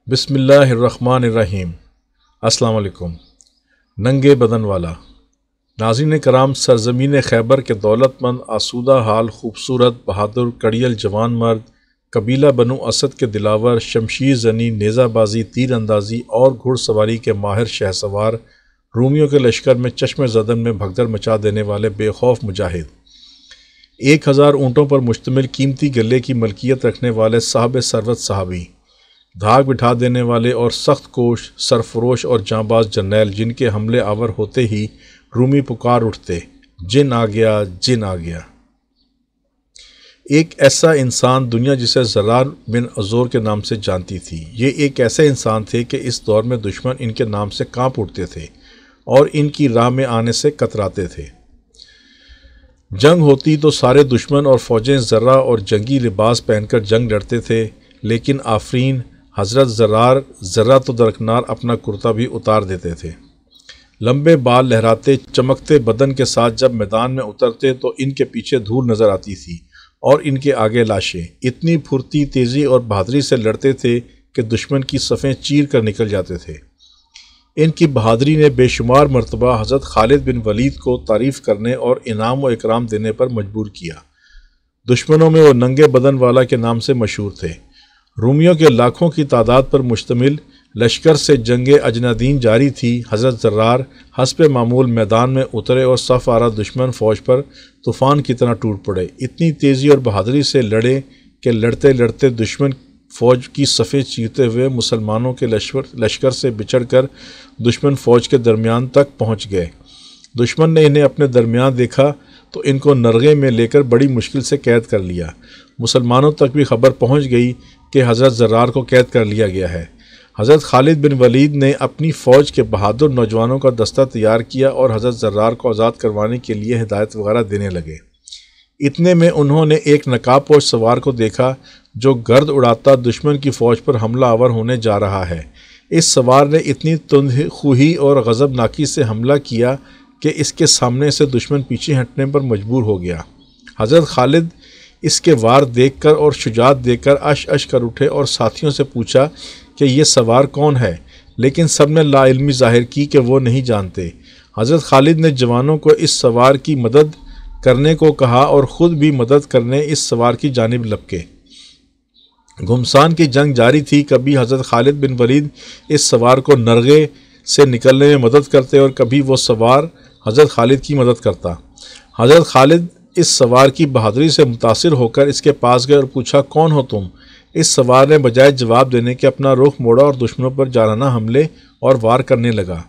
بسم اللہ الرحمن الرحیم۔ السلام علیکم۔ ننگے بدن والا ناظرین کرام، سرزمین خیبر کے دولت مند، آسودہ حال، خوبصورت، بہادر، کڑیل جوان مرد، قبیلہ بنو اسد کے دلاور، شمشیر زنی، نیزہ بازی، تیر اندازی اور گھڑ سواری کے ماہر شہ سوار، رومیوں کے لشکر میں چشم زدن میں بھگدڑ مچا دینے والے بے خوف مجاہد، 1000 اونٹوں پر مشتمل قیمتی گلے کی ملکیت رکھنے والے صاحب ثروت صحابی، دھاگ بٹھا دینے والے اور سخت کوش، سرفروش اور جانباز جرنیل، جن کے حملے آور ہوتے ہی رومی پکار اٹھتے، جن آ گیا، جن آ گیا۔ ایک ایسا انسان دنیا جسے زرار بن عزور کے نام سے جانتی تھی۔ یہ ایک ایسے انسان تھے کہ اس دور میں دشمن ان کے نام سے کانپ اٹھتے تھے اور ان کی راہ میں آنے سے کتراتے تھے۔ جنگ ہوتی تو سارے دشمن اور فوجیں زرہ اور جنگی لباس پہن کر جنگ لڑتے تھے، لیکن آفرین حضرت زرار ذرہ تو درکنار اپنا کرتا بھی اتار دیتے تھے۔ لمبے بال لہراتے، چمکتے بدن کے ساتھ جب میدان میں اترتے تو ان کے پیچھے دھول نظر آتی تھی اور ان کے آگے لاشیں۔ اتنی پھرتی، تیزی اور بہادری سے لڑتے تھے کہ دشمن کی صفیں چیر کر نکل جاتے تھے۔ ان کی بہادری نے بے شمار مرتبہ حضرت خالد بن ولید کو تعریف کرنے اور انعام و اکرام دینے پر مجبور کیا۔ دشمنوں میں وہ ننگے بدن والا کے نام سے مشہور تھے۔ رومیوں کے لاکھوں کی تعداد پر مشتمل لشکر سے جنگ اجنادین جاری تھی۔ حضرت زرار حسب معمول میدان میں اترے اور صف آرا دشمن فوج پر طوفان کی طرح ٹوٹ پڑے۔ اتنی تیزی اور بہادری سے لڑے کہ لڑتے لڑتے دشمن فوج کی صفیں چیرتے ہوئے مسلمانوں کے لشکر سے بچھڑ کر دشمن فوج کے درمیان تک پہنچ گئے۔ دشمن نے انہیں اپنے درمیان دیکھا تو ان کو نرغے میں لے کر بڑی مشکل سے قید کر لیا۔ مسلمانوں تک بھی خبر پہنچ گئی کہ حضرت زرار کو قید کر لیا گیا ہے۔ حضرت خالد بن ولید نے اپنی فوج کے بہادر نوجوانوں کا دستہ تیار کیا اور حضرت زرار کو آزاد کروانے کے لیے ہدایت وغیرہ دینے لگے۔ اتنے میں انہوں نے ایک نقاب پوش سوار کو دیکھا جو گرد اڑاتا دشمن کی فوج پر حملہ آور ہونے جا رہا ہے۔ اس سوار نے اتنی تند خوئی اور غضبناکی سے حملہ کیا کہ اس کے سامنے سے دشمن پیچھے ہٹنے پر مجبور ہو گیا۔ حضرت خالد اس کے وار دیکھ کر اور شجاعت دیکھ کر اش اش کر اٹھے اور ساتھیوں سے پوچھا کہ یہ سوار کون ہے، لیکن سب نے لا علمی ظاہر کی کہ وہ نہیں جانتے۔ حضرت خالد نے جوانوں کو اس سوار کی مدد کرنے کو کہا اور خود بھی مدد کرنے اس سوار کی جانب لپکے۔ گھمسان کی جنگ جاری تھی۔ کبھی حضرت خالد بن ولید اس سوار کو نرغے سے نکلنے میں مدد کرتے اور کبھی وہ سوار حضرت خالد کی مدد کرتا۔ حضرت خالد اس سوار کی بہادری سے متاثر ہو کر اس کے پاس گئے اور پوچھا، کون ہو تم؟ اس سوار نے بجائے جواب دینے کے اپنا رخ موڑا اور دشمنوں پر جارحانہ حملے اور وار کرنے لگا۔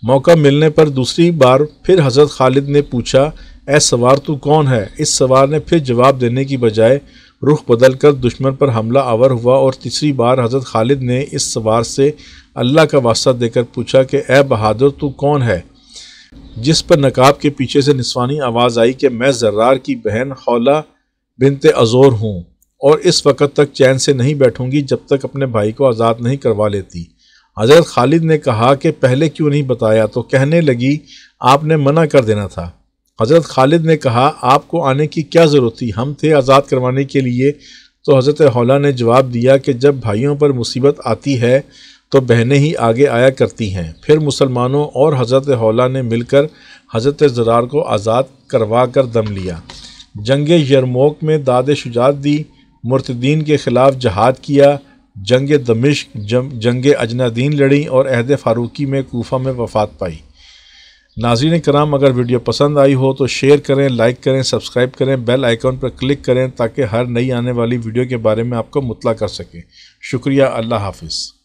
موقع ملنے پر دوسری بار پھر حضرت خالد نے پوچھا، اے سوار تو کون ہے؟ اس سوار نے پھر جواب دینے کی بجائے رخ بدل کر دشمن پر حملہ آور ہوا اور تیسری بار حضرت خالد نے اس سوار سے اللہ کا واسطہ دے کر پوچھا کہ اے بہادر تو کون ہے؟ جس پر نقاب کے پیچھے سے نسوانی آواز آئی کہ میں زرار کی بہن خولہ بنت عزور ہوں اور اس وقت تک چین سے نہیں بیٹھوں گی جب تک اپنے بھائی کو آزاد نہیں کروا لیتی۔ حضرت خالد نے کہا کہ پہلے کیوں نہیں بتایا؟ تو کہنے لگی، آپ نے منع کر دینا تھا۔ حضرت خالد نے کہا، آپ کو آنے کی کیا ضرورت تھی؟ ہم تھے آزاد کروانے کے لیے۔ تو حضرت خولہ نے جواب دیا کہ جب بھائیوں پر مصیبت آتی ہے تو بہنیں ہی آگے آیا کرتی ہیں۔ پھر مسلمانوں اور حضرت خولہ نے مل کر حضرت زرار کو آزاد کروا کر دم لیا۔ جنگ یرموک میں داد شجاعت دی، مرتدین کے خلاف جہاد کیا، جنگ دمشق، جنگ اجنادین لڑیں اور عہد فاروقی میں کوفہ میں وفات پائی۔ ناظرین کرام، اگر ویڈیو پسند آئی ہو تو شیئر کریں، لائک کریں، سبسکرائب کریں، بیل آئیکن پر کلک کریں تاکہ ہر نئی آنے والی ویڈیو کے بارے میں آپ کو مطلع کر سکیں۔ شکریہ۔ اللہ حافظ۔